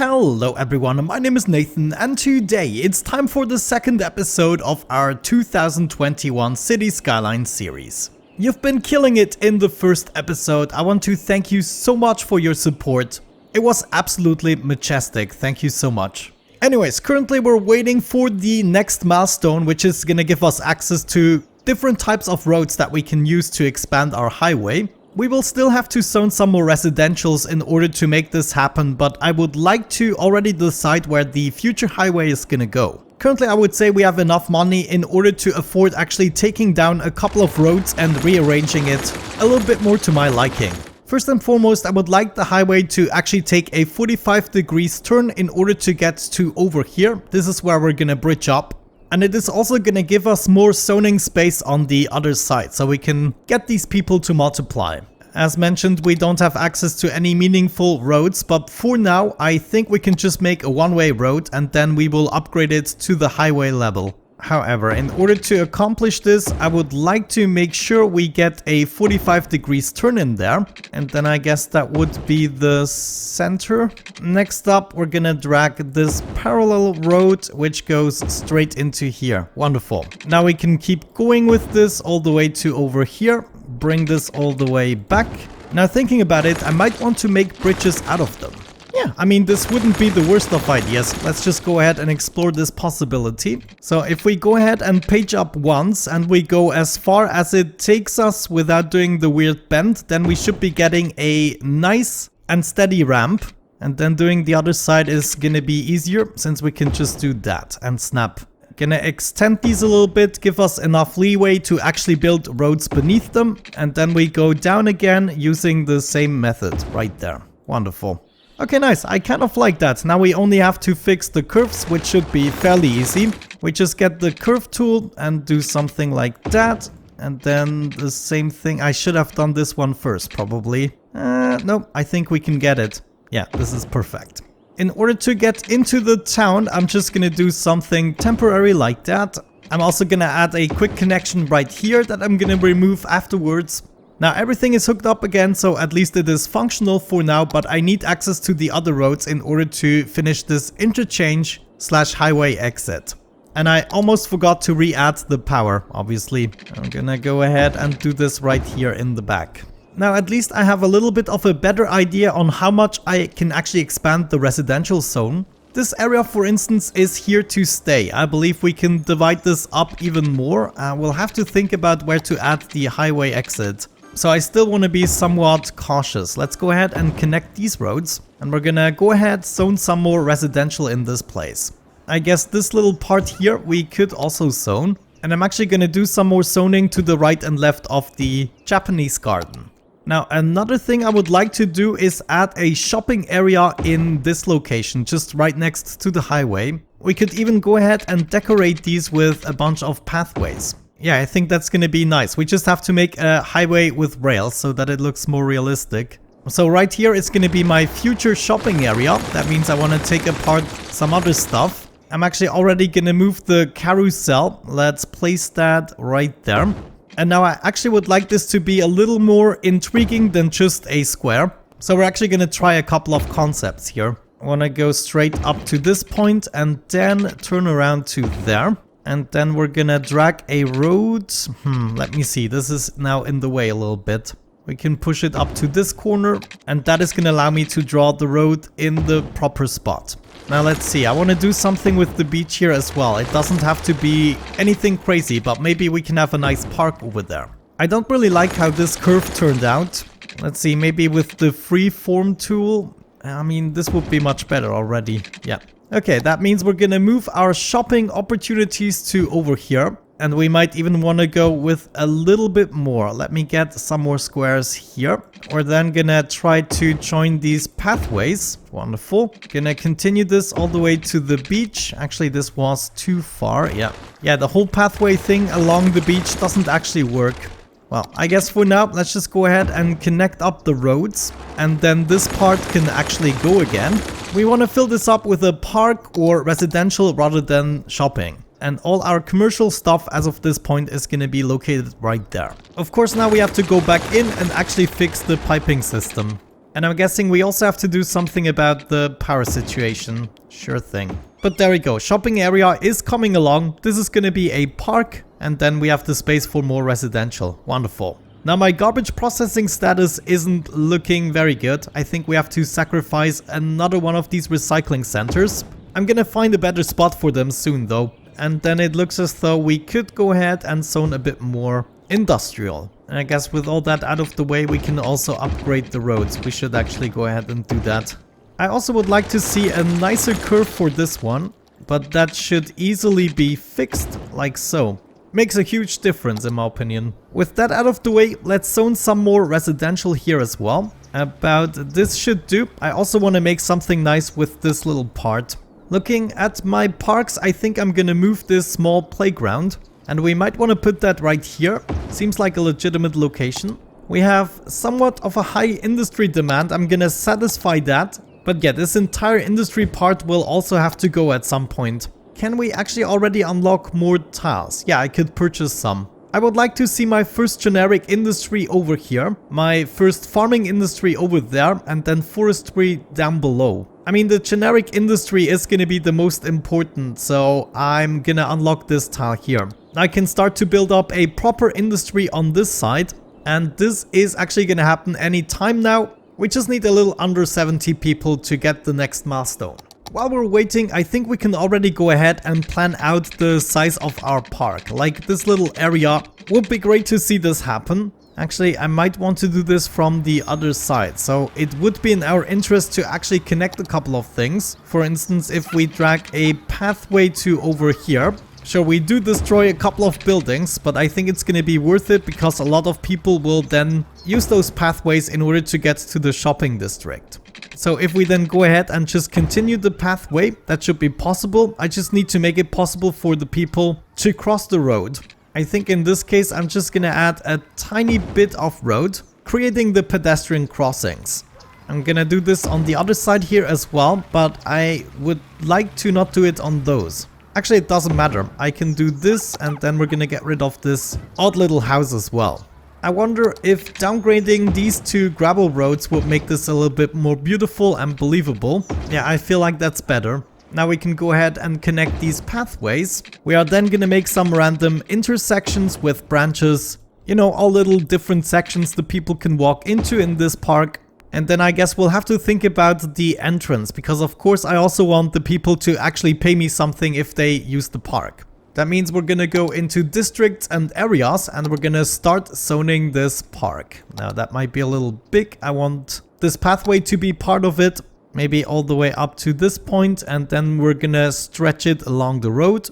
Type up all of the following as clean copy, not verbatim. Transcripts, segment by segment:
Hello everyone, my name is Nathan and today it's time for the second episode of our 2021 City Skylines series. You've been killing it in the first episode. I want to thank you so much for your support. It was absolutely majestic, thank you so much. Anyways, currently we're waiting for the next milestone, which is gonna give us access to different types of roads that we can use to expand our highway. We will still have to zone some more residentials in order to make this happen, but I would like to already decide where the future highway is gonna go. Currently I would say we have enough money in order to afford actually taking down a couple of roads and rearranging it a little bit more to my liking. First and foremost, I would like the highway to actually take a 45 degrees turn in order to get to over here. This is where we're gonna bridge up. And it is also gonna give us more zoning space on the other side, so we can get these people to multiply. As mentioned, we don't have access to any meaningful roads, but for now, I think we can just make a one-way road and then we will upgrade it to the highway level. However, in order to accomplish this, I would like to make sure we get a 45 degrees turn in there. And then I guess that would be the center. Next up, we're gonna drag this parallel road, which goes straight into here. Wonderful. Now we can keep going with this all the way to over here. Bring this all the way back. Now thinking about it, I might want to make bridges out of them. Yeah, I mean, this wouldn't be the worst of ideas. Let's just go ahead and explore this possibility. So if we go ahead and page up once and we go as far as it takes us without doing the weird bend, then we should be getting a nice and steady ramp. And then doing the other side is gonna be easier since we can just do that and snap. Gonna extend these a little bit, give us enough leeway to actually build roads beneath them. And then we go down again using the same method right there. Wonderful. Okay, nice. I kind of like that. Now we only have to fix the curves, which should be fairly easy. We just get the curve tool and do something like that. And then the same thing. I should have done this one first, probably. No, I think we can get it. Yeah, this is perfect. In order to get into the town, I'm just gonna do something temporary like that. I'm also gonna add a quick connection right here that I'm gonna remove afterwards. Now everything is hooked up again, so at least it is functional for now, but I need access to the other roads in order to finish this interchange/highway exit. And I almost forgot to re-add the power, obviously. I'm gonna go ahead and do this right here in the back. Now at least I have a little bit of a better idea on how much I can actually expand the residential zone. This area, for instance, is here to stay. I believe we can divide this up even more. We'll have to think about where to add the highway exit. So I still want to be somewhat cautious. Let's go ahead and connect these roads. And we're gonna go ahead, zone some more residential in this place. I guess this little part here we could also zone. And I'm actually gonna do some more zoning to the right and left of the Japanese garden. Now another thing I would like to do is add a shopping area in this location, just right next to the highway. We could even go ahead and decorate these with a bunch of pathways. Yeah, I think that's gonna be nice. We just have to make a highway with rails so that it looks more realistic. So right here is gonna be my future shopping area. That means I want to take apart some other stuff. I'm actually already gonna move the carousel. Let's place that right there. And now I actually would like this to be a little more intriguing than just a square. So we're actually gonna try a couple of concepts here. I wanna go straight up to this point and then turn around to there. And then we're gonna drag a road. Let me see. This is now in the way a little bit. We can push it up to this corner. And that is gonna allow me to draw the road in the proper spot. Now let's see. I want to do something with the beach here as well. It doesn't have to be anything crazy, but maybe we can have a nice park over there. I don't really like how this curve turned out. Let's see. Maybe with the freeform tool. I mean, this would be much better already. Yeah. Okay, that means we're gonna move our shopping opportunities to over here. And we might even want to go with a little bit more. Let me get some more squares here. We're then gonna try to join these pathways. Wonderful. Gonna continue this all the way to the beach. Actually, this was too far. Yeah, the whole pathway thing along the beach doesn't actually work. Well, I guess for now, let's just go ahead and connect up the roads. And then this part can actually go again. We want to fill this up with a park or residential rather than shopping. And all our commercial stuff as of this point is going to be located right there. Of course, now we have to go back in and actually fix the piping system. And I'm guessing we also have to do something about the power situation. Sure thing. But there we go. Shopping area is coming along. This is going to be a park. And then we have the space for more residential. Wonderful. Now my garbage processing status isn't looking very good. I think we have to sacrifice another one of these recycling centers. I'm gonna find a better spot for them soon though. And then it looks as though we could go ahead and zone a bit more industrial. And I guess with all that out of the way, we can also upgrade the roads. We should actually go ahead and do that. I also would like to see a nicer curve for this one, but that should easily be fixed like so. Makes a huge difference in my opinion. With that out of the way, let's zone some more residential here as well. About this should do. I also want to make something nice with this little part. Looking at my parks, I think I'm gonna move this small playground. And we might want to put that right here. Seems like a legitimate location. We have somewhat of a high industry demand. I'm gonna satisfy that. But yeah, this entire industry part will also have to go at some point. Can we actually already unlock more tiles? Yeah, I could purchase some. I would like to see my first generic industry over here, my first farming industry over there, and then forestry down below. I mean, the generic industry is going to be the most important, so I'm gonna unlock this tile here. I can start to build up a proper industry on this side, and this is actually gonna happen any time now. We just need a little under 70 people to get the next milestone. While we're waiting, I think we can already go ahead and plan out the size of our park. Like this little area, would be great to see this happen. Actually, I might want to do this from the other side. So it would be in our interest to actually connect a couple of things. For instance, if we drag a pathway to over here. Sure, we do destroy a couple of buildings, but I think it's going to be worth it because a lot of people will then use those pathways in order to get to the shopping district. So if we then go ahead and just continue the pathway, that should be possible. I just need to make it possible for the people to cross the road. I think in this case, I'm just going to add a tiny bit of road, creating the pedestrian crossings. I'm going to do this on the other side here as well, but I would like to not do it on those. Actually, it doesn't matter. I can do this and then we're gonna get rid of this odd little house as well. I wonder if downgrading these two gravel roads would make this a little bit more beautiful and believable. Yeah, I feel like that's better. Now we can go ahead and connect these pathways. We are then gonna make some random intersections with branches. You know, all little different sections the people can walk into in this park. And then I guess we'll have to think about the entrance, because of course I also want the people to actually pay me something if they use the park. That means we're gonna go into districts and areas and we're gonna start zoning this park. Now that might be a little big. I want this pathway to be part of it, maybe all the way up to this point, and then we're gonna stretch it along the road.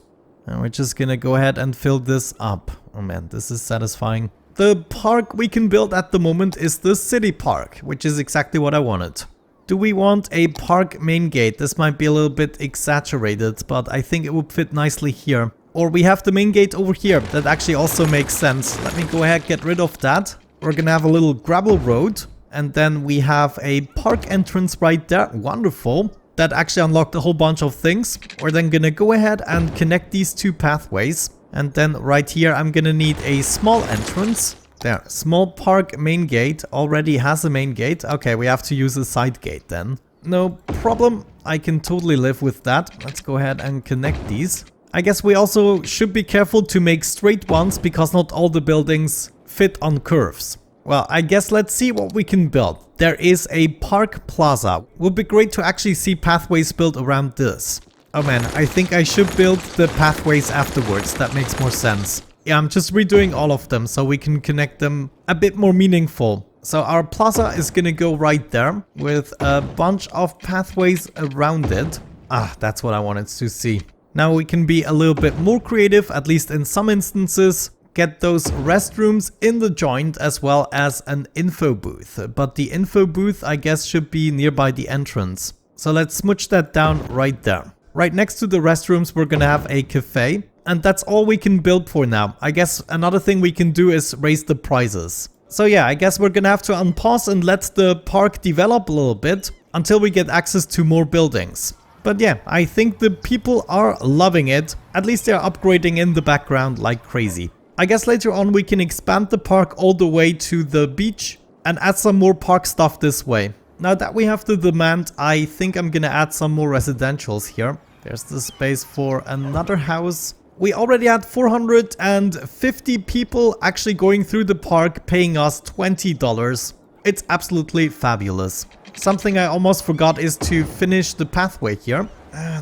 And we're just gonna go ahead and fill this up. Oh man, this is satisfying. The park we can build at the moment is the city park, which is exactly what I wanted. Do we want a park main gate? This might be a little bit exaggerated, but I think it would fit nicely here. Or we have the main gate over here. That actually also makes sense. Let me go ahead, get rid of that. We're gonna have a little gravel road. And then we have a park entrance right there. Wonderful. That actually unlocked a whole bunch of things. We're then gonna go ahead and connect these two pathways. And then right here, I'm gonna need a small entrance. There, small park main gate already has a main gate. Okay, we have to use a side gate then. No problem. I can totally live with that. Let's go ahead and connect these. I guess we also should be careful to make straight ones because not all the buildings fit on curves. Well, I guess let's see what we can build. There is a park plaza. Would be great to actually see pathways built around this. Oh man, I think I should build the pathways afterwards. That makes more sense. Yeah, I'm just redoing all of them so we can connect them a bit more meaningful. So our plaza is gonna go right there with a bunch of pathways around it. Ah, that's what I wanted to see. Now we can be a little bit more creative, at least in some instances. Get those restrooms in the joint as well as an info booth. But the info booth, I guess, should be nearby the entrance. So let's smooch that down right there. Right next to the restrooms, we're gonna have a cafe. And that's all we can build for now. I guess another thing we can do is raise the prices. So yeah, I guess we're gonna have to unpause and let the park develop a little bit until we get access to more buildings. But yeah, I think the people are loving it. At least they're upgrading in the background like crazy. I guess later on we can expand the park all the way to the beach and add some more park stuff this way. Now that we have the demand, I think I'm gonna add some more residentials here. There's the space for another house. We already had 450 people actually going through the park paying us $20. It's absolutely fabulous. Something I almost forgot is to finish the pathway here.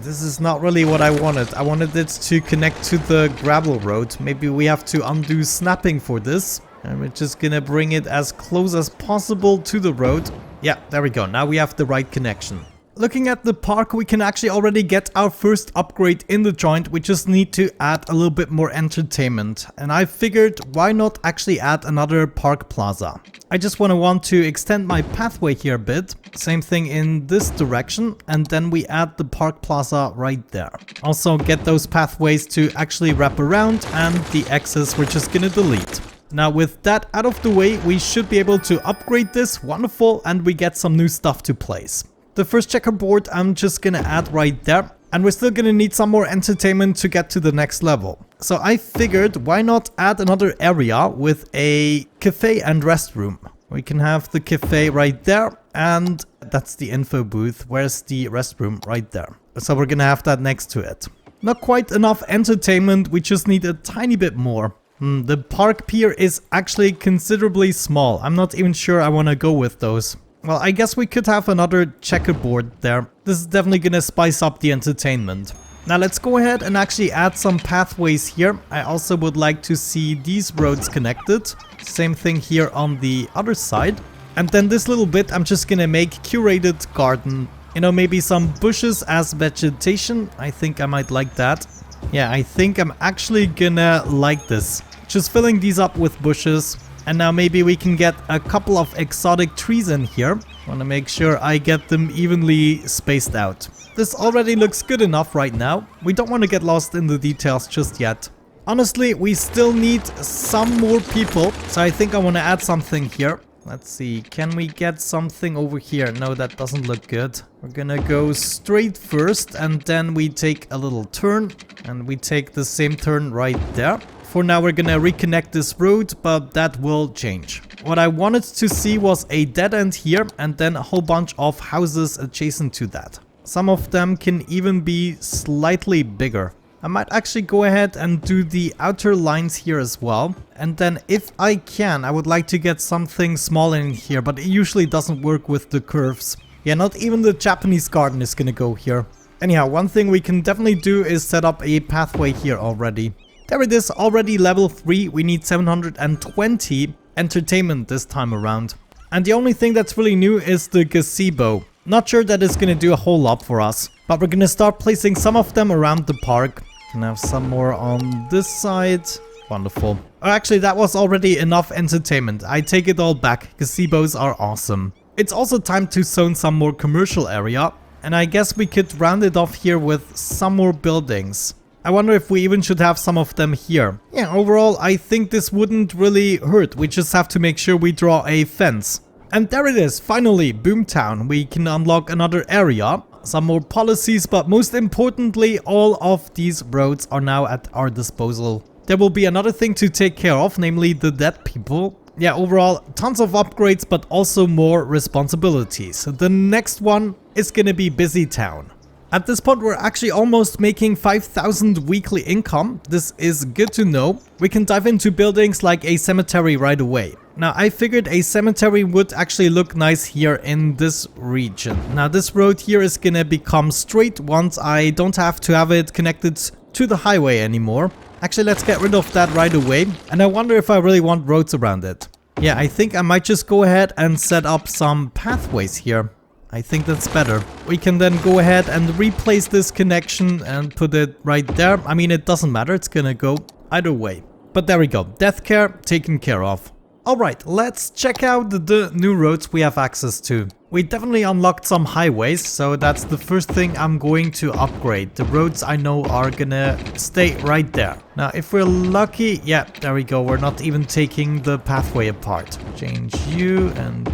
This is not really what I wanted. I wanted it to connect to the gravel road. Maybe we have to undo snapping for this. And we're just gonna bring it as close as possible to the road. Yeah, there we go. Now we have the right connection. Looking at the park, we can actually already get our first upgrade in the joint. We just need to add a little bit more entertainment. And I figured, why not actually add another park plaza? I just want to extend my pathway here a bit. Same thing in this direction. And then we add the park plaza right there. Also get those pathways to actually wrap around, and the X's we're just gonna delete. Now with that out of the way, we should be able to upgrade this. Wonderful. And we get some new stuff to place. The first checkerboard I'm just gonna add right there. And we're still gonna need some more entertainment to get to the next level. So I figured, why not add another area with a cafe and restroom. We can have the cafe right there, and that's the info booth. Where's the restroom? Right there. So we're gonna have that next to it. Not quite enough entertainment, we just need a tiny bit more. The park pier is actually considerably small. I'm not even sure I wanna go with those. Well, I guess we could have another checkerboard there. This is definitely gonna spice up the entertainment. Now let's go ahead and actually add some pathways here. I also would like to see these roads connected. Same thing here on the other side. And then this little bit I'm just gonna make curated garden. You know, maybe some bushes as vegetation. I think I might like that. Yeah, I think I'm actually gonna like this. Just filling these up with bushes. And now maybe we can get a couple of exotic trees in here. Want to make sure I get them evenly spaced out. This already looks good enough right now. We don't want to get lost in the details just yet. Honestly, we still need some more people. So I think I want to add something here. Let's see, can we get something over here? No, that doesn't look good. We're gonna go straight first, and then we take a little turn. And we take the same turn right there. For now, we're gonna reconnect this road, but that will change. What I wanted to see was a dead end here, and then a whole bunch of houses adjacent to that. Some of them can even be slightly bigger. I might actually go ahead and do the outer lines here as well. And then if I can, I would like to get something small in here, but it usually doesn't work with the curves. Yeah, not even the Japanese garden is gonna go here. Anyhow, one thing we can definitely do is set up a pathway here already. There it is, already level 3. We need 720 entertainment this time around. And the only thing that's really new is the gazebo. Not sure that it's gonna do a whole lot for us, but we're gonna start placing some of them around the park. Can have some more on this side. Wonderful. Oh, actually, that was already enough entertainment. I take it all back. Gazebos are awesome. It's also time to zone some more commercial area. And I guess we could round it off here with some more buildings. I wonder if we even should have some of them here. Yeah, overall, I think this wouldn't really hurt. We just have to make sure we draw a fence. And there it is, finally, Boomtown. We can unlock another area, some more policies, but most importantly, all of these roads are now at our disposal. There will be another thing to take care of, namely the dead people. Yeah, overall, tons of upgrades, but also more responsibilities. The next one is gonna be Busy Town. At this point, we're actually almost making 5,000 weekly income. This is good to know. We can dive into buildings like a cemetery right away. Now, I figured a cemetery would actually look nice here in this region. Now, this road here is gonna become straight once I don't have to have it connected to the highway anymore. Actually, let's get rid of that right away. And I wonder if I really want roads around it. Yeah, I think I might just go ahead and set up some pathways here. I think that's better. We can then go ahead and replace this connection and put it right there. I mean, it doesn't matter. It's gonna go either way. But there we go. Death care taken care of. Alright, let's check out the new roads we have access to. We definitely unlocked some highways, so that's the first thing I'm going to upgrade. The roads I know are gonna stay right there. Now, if we're lucky, yeah, there we go. We're not even taking the pathway apart. Change you, and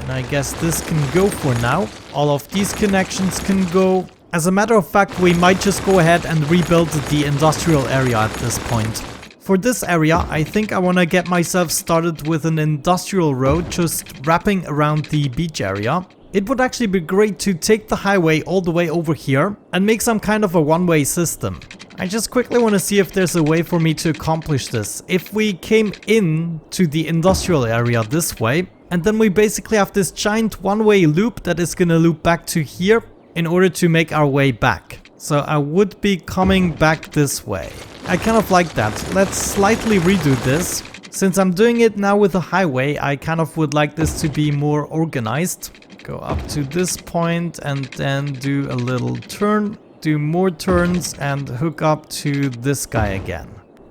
I guess this can go for now. All of these connections can go. As a matter of fact, we might just go ahead and rebuild the industrial area at this point. For this area, I think I want to get myself started with an industrial road just wrapping around the beach area. it would actually be great to take the highway all the way over here and make some kind of a one-way system. I just quickly want to see if there's a way for me to accomplish this. If we came in to the industrial area this way, and then we basically have this giant one-way loop that is gonna loop back to here in order to make our way back. So I would be coming back this way. I kind of like that. Let's slightly redo this. Since I'm doing it now with a highway, I kind of would like this to be more organized. Go up to this point and then do a little turn, do more turns and hook up to this guy again.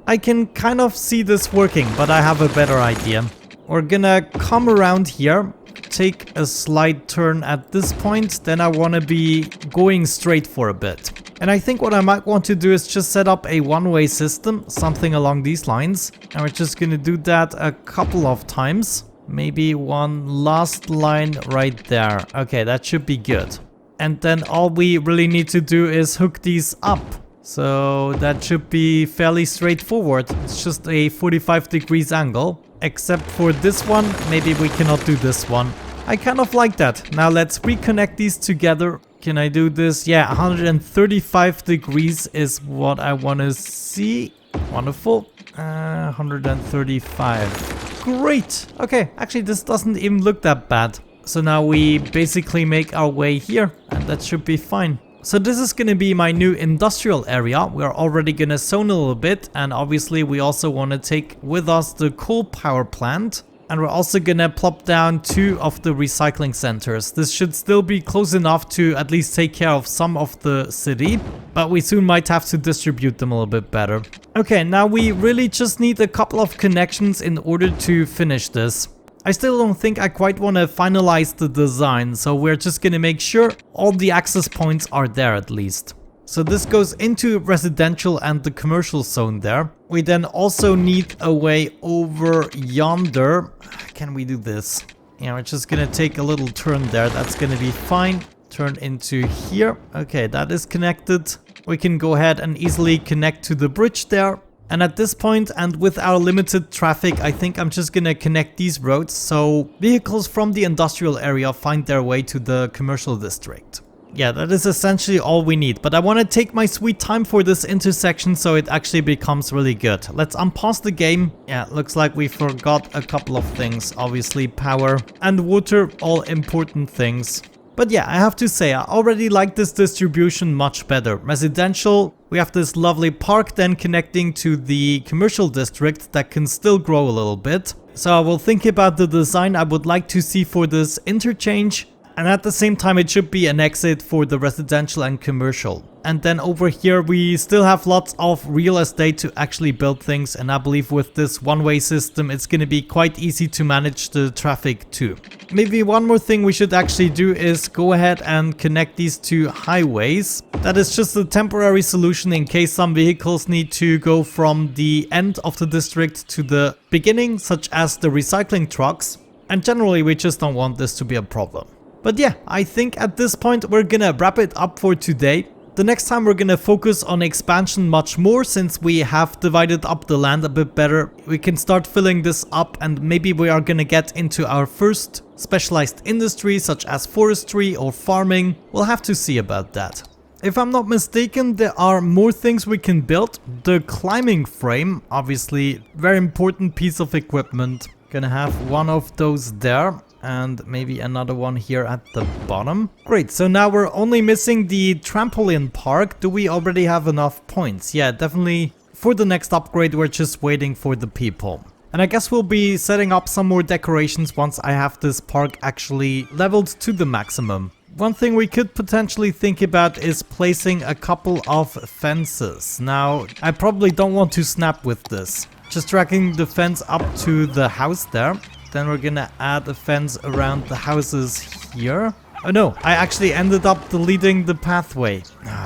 I can kind of see this working, but I have a better idea. We're gonna come around here, take a slight turn at this point, then I want to be going straight for a bit. And I think what I might want to do is just set up a one-way system, something along these lines. And we're just gonna do that a couple of times. Maybe one last line right there. Okay, that should be good. And then all we really need to do is hook these up. So that should be fairly straightforward. It's just a 45 degrees angle. Except for this one, maybe we cannot do this one. I kind of like that. Now let's reconnect these together. Can I do this? Yeah, 135 degrees is what I want to see. Wonderful. 135. Great. Okay, actually this doesn't even look that bad. So now we basically make our way here and that should be fine. So this is going to be my new industrial area. We're already going to zone a little bit, and obviously we also want to take with us the coal power plant. And we're also going to plop down 2 of the recycling centers. This should still be close enough to at least take care of some of the city, but we soon might have to distribute them a little bit better. Okay, now we really just need a couple of connections in order to finish this. I still don't think I quite want to finalize the design, so we're just gonna make sure all the access points are there at least. So this goes into residential and the commercial zone there. We then also need a way over yonder. Can we do this? Yeah, we're just gonna take a little turn there. That's gonna be fine. Turn into here. Okay, that is connected. We can go ahead and easily connect to the bridge there. And at this point, and with our limited traffic, I think I'm just gonna connect these roads so vehicles from the industrial area find their way to the commercial district. Yeah, that is essentially all we need, but I want to take my sweet time for this intersection so it actually becomes really good. Let's unpause the game. Yeah, looks like we forgot a couple of things. Obviously power and water, all important things. But yeah, I have to say, I already like this distribution much better. Residential, we have this lovely park then connecting to the commercial district that can still grow a little bit. So I will think about the design I would like to see for this interchange. And at the same time, it should be an exit for the residential and commercial. And then over here, we still have lots of real estate to actually build things. And I believe with this one-way system, it's going to be quite easy to manage the traffic too. Maybe one more thing we should actually do is go ahead and connect these two highways. That is just a temporary solution in case some vehicles need to go from the end of the district to the beginning, such as the recycling trucks. And generally, we just don't want this to be a problem. But yeah, I think at this point we're gonna wrap it up for today. The next time we're gonna focus on expansion much more since we have divided up the land a bit better. We can start filling this up and maybe we are gonna get into our first specialized industry such as forestry or farming. We'll have to see about that. If I'm not mistaken, there are more things we can build. The climbing frame, obviously very important piece of equipment. Gonna have one of those there. And maybe another one here at the bottom. Great, so now we're only missing the trampoline park. Do we already have enough points? Yeah, definitely. For the next upgrade, we're just waiting for the people. And I guess we'll be setting up some more decorations once I have this park actually leveled to the maximum. One thing we could potentially think about is placing a couple of fences. Now, I probably don't want to snap with this. Just dragging the fence up to the house there. Then we're gonna add a fence around the houses here. Oh no, I actually ended up deleting the pathway.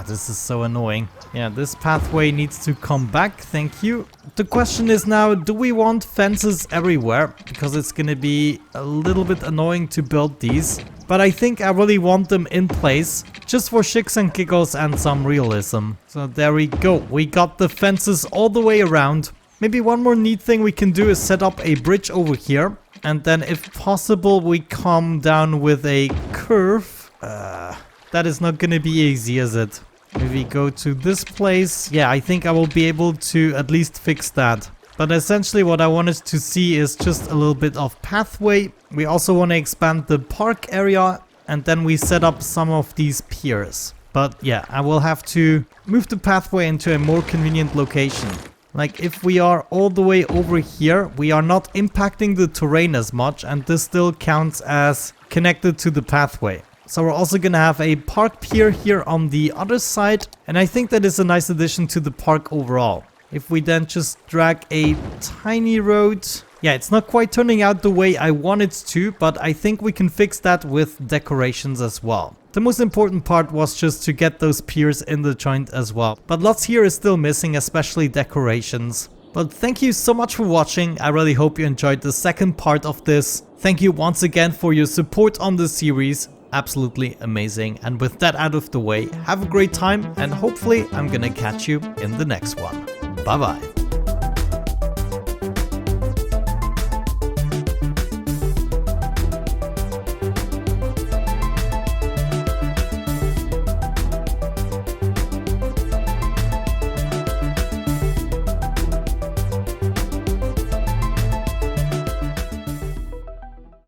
This is so annoying. Yeah, this pathway needs to come back, thank you. The question is now, do we want fences everywhere? Because it's gonna be a little bit annoying to build these. But I think I really want them in place, just for shits and giggles and some realism. So there we go, we got the fences all the way around. Maybe one more neat thing we can do is set up a bridge over here. And then if possible, we come down with a curve. That is not gonna be easy, is it? Maybe go to this place. Yeah, I think I will be able to at least fix that. But essentially what I wanted to see is just a little bit of pathway. We also want to expand the park area, and then we set up some of these piers. But yeah, I will have to move the pathway into a more convenient location. Like if we are all the way over here, we are not impacting the terrain as much, and this still counts as connected to the pathway. So we're also gonna have a park pier here on the other side, and I think that is a nice addition to the park overall. If we then just drag a tiny road, yeah, it's not quite turning out the way I want it to, but I think we can fix that with decorations as well. The most important part was just to get those piers in the joint as well. But lots here is still missing, especially decorations. But thank you so much for watching. I really hope you enjoyed the second part of this. Thank you once again for your support on the series. Absolutely amazing. And with that out of the way, have a great time, and hopefully I'm gonna catch you in the next one. Bye bye.